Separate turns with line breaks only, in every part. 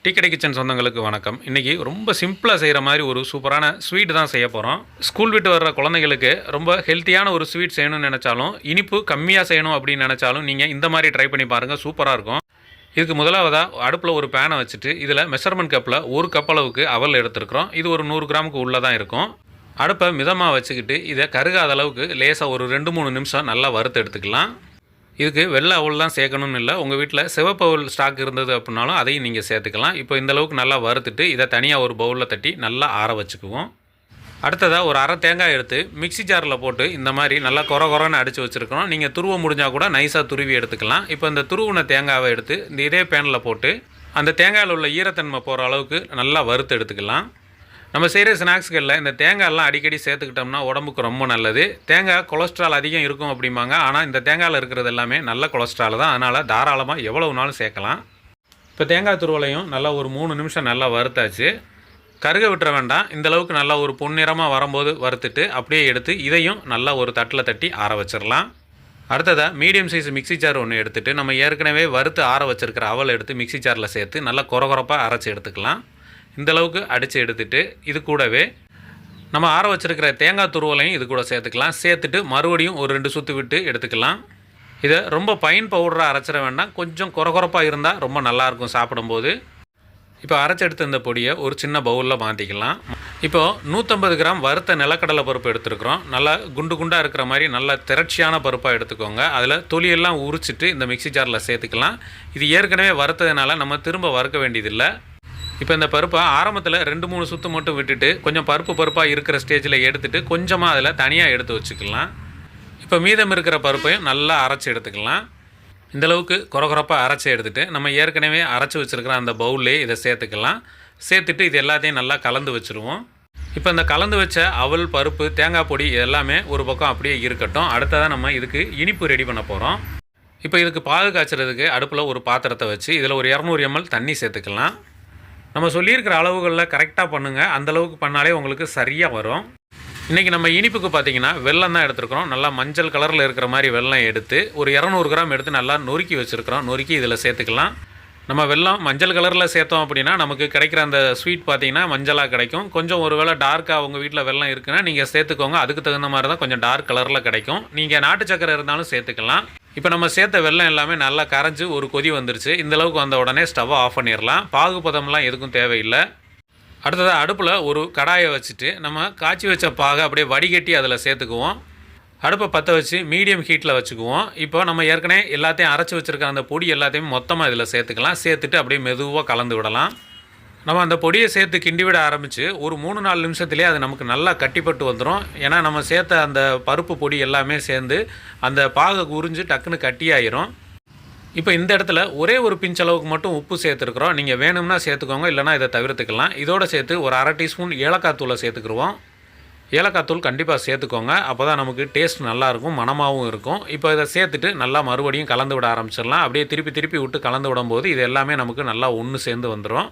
Tea கடை kitchen சொந்தங்களுக்கு வணக்கம். இன்றைக்கி ரொம்ப சிம்பிளாக செய்கிற மாதிரி ஒரு சூப்பரான ஸ்வீட் தான் செய்ய போகிறோம். ஸ்கூல் விட்டு வர்ற குழந்தைங்களுக்கு ரொம்ப ஹெல்த்தியான ஒரு ஸ்வீட் செய்யணும்னு நினச்சாலும், இனிப்பு கம்மியாக செய்யணும் அப்படின்னு நினச்சாலும் நீங்கள் இந்த மாதிரி ட்ரை பண்ணி பாருங்கள், சூப்பராக இருக்கும். இதுக்கு முதலாவதாக அடுப்பில் ஒரு பேனை வச்சுட்டு இதில் மெஷர்மெண்ட் கப்பில் ஒரு கப் அளவுக்கு அவல் எடுத்துருக்குறோம். இது ஒரு 100 கிராமுக்கு உள்ளே தான் இருக்கும். அடுப்பை மிதமாக வச்சுக்கிட்டு இதை கருகாத அளவுக்கு லேசாக ஒரு 2-3 நிமிஷம் நல்லா வறுத்து எடுத்துக்கலாம். இதுக்கு வெள்ளை அவல் தான் சேர்க்கணும்னு இல்லை, உங்கள் வீட்டில் சிவப்பு அவல் ஸ்டாக் இருந்தது அப்படின்னாலும் அதையும் நீங்கள் சேர்த்துக்கலாம். இப்போ இந்தளவுக்கு நல்லா வறுத்துட்டு இதை தனியாக ஒரு பவுலில் தட்டி நல்லா ஆற வச்சுக்குவோம். அடுத்ததாக ஒரு அரை தேங்காய் எடுத்து மிக்சி ஜாரில் போட்டு இந்த மாதிரி நல்லா கொரன்னு அடித்து வச்சுருக்கோம். நீங்கள் துருவ முடிஞ்சால் கூட நைஸாக துருவி எடுத்துக்கலாம். இப்போ இந்த துருவின தேங்காவை எடுத்து இந்த இதே பேனில் போட்டு அந்த தேங்காயில் உள்ள ஈரத்தன்மை போகிற அளவுக்கு நல்லா வறுத்து எடுத்துக்கலாம். நம்ம செய்கிற ஸ்நாக்ஸ்களில் இந்த தேங்காயெல்லாம் அடிக்கடி சேர்த்துக்கிட்டோம்னா உடம்புக்கு ரொம்ப நல்லது. தேங்காய் கொலஸ்ட்ரால் அதிகம் இருக்கும் அப்படிம்பாங்க. ஆனால் இந்த தேங்காயில் இருக்கிறது எல்லாமே நல்ல கொலஸ்ட்ரால் தான். அதனால் தாராளமாக எவ்வளவு நாளும் சேர்க்கலாம். இப்போ தேங்காய் துருவலையும் நல்லா ஒரு 3 நிமிஷம் நல்லா வறுத்தாச்சு. கருக விட்டுற வேண்டாம். இந்தளவுக்கு நல்லா ஒரு பொன்னிறமாக வரும்போது வறுத்துட்டு அப்படியே எடுத்து இதையும் நல்லா ஒரு தட்டில் தட்டி ஆற வச்சிடலாம். அடுத்ததாக மீடியம் சைஸ் மிக்சி ஜார் ஒன்று எடுத்துகிட்டு நம்ம ஏற்கனவே வறுத்து ஆற வச்சுருக்கிற அவலை எடுத்து மிக்சி ஜாரில் சேர்த்து நல்லா கொரப்பாக அரைச்சி எடுத்துக்கலாம். இந்தளவுக்கு அடித்து எடுத்துகிட்டு இது கூடவே நம்ம ஆற வச்சுருக்கிற தேங்காய் துருவலையும் இது கூட சேர்த்துக்கலாம். சேர்த்துட்டு மறுபடியும் ஒரு 2 சுற்று விட்டு எடுத்துக்கலாம். இதை ரொம்ப பைன் பவுடராக அரைச்சிட வேண்டாம், கொஞ்சம் கொரப்பாக இருந்தால் ரொம்ப நல்லாயிருக்கும் சாப்பிடும்போது. இப்போ அரைச்சி எடுத்த இந்த பொடியை ஒரு சின்ன பவுலில் மாற்றிக்கலாம். இப்போது 150 கிராம் வறுத்த நிலக்கடலை பருப்பு எடுத்துருக்குறோம். நல்லா குண்டாக இருக்கிற மாதிரி நல்லா திரட்சியான பருப்பாக எடுத்துக்கோங்க. அதில் தொலியெல்லாம் உரிச்சிட்டு இந்த மிக்சி ஜாரில் சேர்த்துக்கலாம். இது ஏற்கனவே வறுத்ததுனால நம்ம திரும்ப வறுக்க வேண்டியதில்லை. இப்போ இந்த பருப்பை ஆரம்பத்தில் 2-3 சுற்று மட்டும் விட்டுட்டு கொஞ்சம் பருப்பாக இருக்கிற ஸ்டேஜில் எடுத்துகிட்டு கொஞ்சமாக அதில் தனியாக எடுத்து வச்சுக்கலாம். இப்போ மீதம் இருக்கிற பருப்பையும் நல்லா அரைச்சி எடுத்துக்கலாம். இந்தளவுக்கு கொரப்பாக அரைச்சி எடுத்துகிட்டு நம்ம ஏற்கனவே அரைச்சி வச்சுருக்கிற அந்த பவுல்லே இதை சேர்த்துக்கலாம். சேர்த்துட்டு இது எல்லாத்தையும் நல்லா கலந்து வச்சுருவோம். இப்போ இந்த கலந்து வச்ச அவல், பருப்பு, தேங்காய் பொடி எல்லாமே ஒரு பக்கம் அப்படியே இருக்கட்டும். அடுத்ததாக நம்ம இதுக்கு இனிப்பு ரெடி பண்ண போகிறோம். இப்போ இதுக்கு பாகு காய்ச்சறதுக்கு அடுப்பில் ஒரு பாத்திரத்தை வச்சு இதில் ஒரு 200 ml தண்ணி சேர்த்துக்கலாம். நம்ம சொல்லியிருக்கிற அளவுகளில் கரெக்டாக பண்ணுங்கள். அந்தளவுக்கு பண்ணாலே உங்களுக்கு சரியாக வரும். இன்றைக்கி நம்ம இனிப்புக்கு பார்த்திங்கன்னா வெல்லம் தான் எடுத்துருக்குறோம். நல்லா மஞ்சள் கலரில் இருக்கிற மாதிரி வெல்லம் எடுத்து ஒரு 200 கிராம் எடுத்து நல்லா நொறுக்கி வச்சுருக்கிறோம். நொறுக்கி இதில் சேர்த்துக்கலாம். நம்ம வெல்லம் மஞ்சள் கலரில் சேர்த்தோம் அப்படின்னா நமக்கு கிடைக்கிற அந்த ஸ்வீட் பார்த்திங்கன்னா மஞ்சளாக கிடைக்கும். கொஞ்சம் ஒரு வேளை டார்க்காக உங்கள் வீட்டில் வெல்லம் இருக்குன்னா நீங்கள் சேர்த்துக்கோங்க. அதுக்கு தகுந்த மாதிரி தான் கொஞ்சம் டார்க் கலரில் கிடைக்கும். நீங்கள் நாட்டு சக்கரை இருந்தாலும் சேர்த்துக்கலாம். இப்போ நம்ம சேர்த்த வெல்லம் எல்லாமே நல்லா கரைஞ்சி ஒரு கொதி வந்துருச்சு. இந்தளவுக்கு வந்த உடனே ஸ்டவ்வை ஆஃப் பண்ணிடலாம். பாகு பதம்லாம் எதுக்கும் தேவையில்லை. அடுத்ததாக அடுப்பில் ஒரு கடாயை வச்சுட்டு நம்ம காய்ச்சி வச்ச பாகை அப்படியே வடிகட்டி அதில் சேர்த்துக்குவோம். அடுப்பை பற்ற வச்சு மீடியம் ஹீட்டில் வச்சுக்குவோம். இப்போ நம்ம ஏற்கனவே எல்லாத்தையும் அரைச்சி வச்சுருக்க அந்த பொடி எல்லாத்தையும் மொத்தமாக இதில் சேர்த்துக்கலாம். சேர்த்துட்டு அப்படியே மெதுவாக கலந்து விடலாம். நம்ம அந்த பொடியை சேர்த்து கிண்டி விட ஆரம்பித்து ஒரு 3-4 நிமிஷத்துலேயே அது நமக்கு நல்லா கட்டிப்பட்டு வந்துடும். ஏன்னா நம்ம சேர்த்த அந்த பருப்பு பொடி எல்லாமே சேர்ந்து அந்த பாகை உறிஞ்சு டக்குன்னு கட்டியாயிரும். இப்போ இந்த இடத்துல ஒரே ஒரு பிஞ்ச் அளவுக்கு மட்டும் உப்பு சேர்த்துருக்குறோம். நீங்கள் வேணும்னா சேர்த்துக்கோங்க, இல்லைனா இதை தவிர்த்துக்கலாம். இதோடு சேர்த்து ஒரு 1/2 டீஸ்பூன் ஏலக்காய் தூளை சேர்த்துக்குருவோம். ஏலக்காய் தூள் கண்டிப்பாக சேர்த்துக்கோங்க. அப்போ தான் நமக்கு டேஸ்ட் நல்லாயிருக்கும், மணமாகவும் இருக்கும். இப்போ இதை சேர்த்துட்டு நல்லா மறுபடியும் கலந்து விட ஆரம்பிச்சிடலாம். அப்படியே திருப்பி விட்டு கலந்து விடும்போது இது எல்லாமே நமக்கு நல்லா ஒன்று சேர்ந்து வந்துடும்.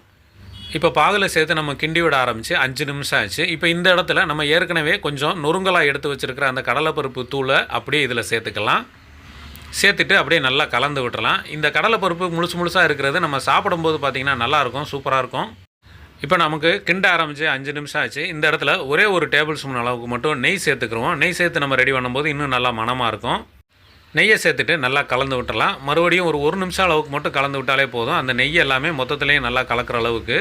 இப்போ பாகில் சேர்த்து நம்ம கிண்டி விட ஆரம்பித்து 5 நிமிஷம் ஆச்சு. இப்போ இந்த இடத்துல நம்ம ஏற்கனவே கொஞ்சம் நொறுங்கலாக எடுத்து வச்சுருக்கிற அந்த கடலைப்பருப்பு தூளை அப்படியே இதில் சேர்த்துக்கலாம். சேர்த்துட்டு அப்படியே நல்லா கலந்து விட்டுறலாம். இந்த கடலைப்பருப்பு முழுசாக இருக்கிறது நம்ம சாப்பிடும்போது பார்த்திங்கன்னா நல்லாயிருக்கும், சூப்பராக இருக்கும். இப்போ நமக்கு கிண்ட ஆரம்பித்து 5 நிமிஷம் ஆச்சு. இந்த இடத்துல ஒரே ஒரு டேபிள் ஸ்பூன் அளவுக்கு மட்டும் நெய் சேர்த்துக்குருவோம். நெய் சேர்த்து நம்ம ரெடி பண்ணும்போது இன்னும் நல்லா மணமாக இருக்கும். நெய்யை சேர்த்துட்டு நல்லா கலந்து விட்டுறலாம். மறுபடியும் ஒரு 1 நிமிஷம் அளவுக்கு மட்டும் கலந்து விட்டாலே போதும். அந்த நெய் எல்லாமே மொத்தத்துலேயும் நல்லா கலக்கிற அளவுக்கு.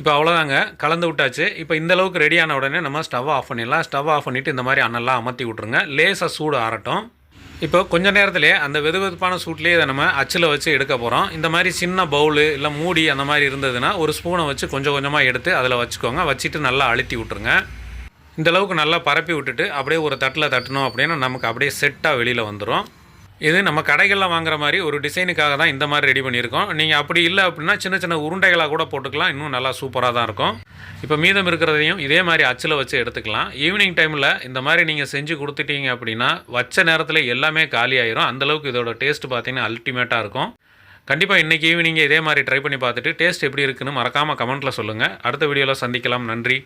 இப்போ அவ்வளோதாங்க, கலந்து விட்டாச்சு. இப்போ இந்தளவுக்கு ரெடியான உடனே நம்ம ஸ்டவ் ஆஃப் பண்ணிடலாம். ஸ்டவ் ஆஃப் பண்ணிவிட்டு இந்த மாதிரி அனல்லாம் அமர்த்தி விட்ருங்க. லேசாக சூடு ஆறட்டும். இப்போ கொஞ்சம் நேரத்திலே அந்த வெதுவெதுப்பான சூட்லேயே இதை நம்ம அச்சில் வச்சு எடுக்க போகிறோம். இந்த மாதிரி சின்ன பவுலு இல்லை மூடி அந்த மாதிரி இருந்ததுன்னா ஒரு ஸ்பூனை வச்சு கொஞ்சமாக எடுத்து அதில் வச்சுக்கோங்க. வச்சுட்டு நல்லா அழுத்தி விட்ருங்க. இந்தளவுக்கு நல்லா பரப்பி விட்டுட்டு அப்படியே ஒரு தட்டில் தட்டணும் அப்படின்னா நமக்கு அப்படியே செட்டாக வெளியில் வந்துடும். இது நம்ம கடைகளில் வாங்குற மாதிரி ஒரு டிசைனுக்காக தான் இந்த மாதிரி ரெடி பண்ணியிருக்கோம். நீங்கள் அப்படி இல்லை அப்படின்னா சின்ன உருண்டைகளாக கூட போட்டுக்கலாம். இன்னும் நல்லா சூப்பராக தான் இருக்கும். இப்போ மீதம் இருக்கிறதையும் இதே மாதிரி அச்சில் வச்சு எடுத்துக்கலாம். ஈவினிங் டைமில் இந்த மாதிரி நீங்கள் செஞ்சு கொடுத்துட்டீங்க அப்படின்னா வச்ச நேரத்தில் எல்லாமே காலி ஆயிரும். அந்தளவுக்கு இதோட டேஸ்ட் பார்த்திங்கன்னா அல்டிமேட்டாக இருக்கும். கண்டிப்பாக இன்றைக்கி ஈவினிங் இதே மாதிரி ட்ரை பண்ணி பார்த்துட்டு டேஸ்ட் எப்படி இருக்குன்னு மறக்காமல் கமெண்ட்டில் சொல்லுங்கள். அடுத்த வீடியோவில் சந்திக்கலாம். நன்றி.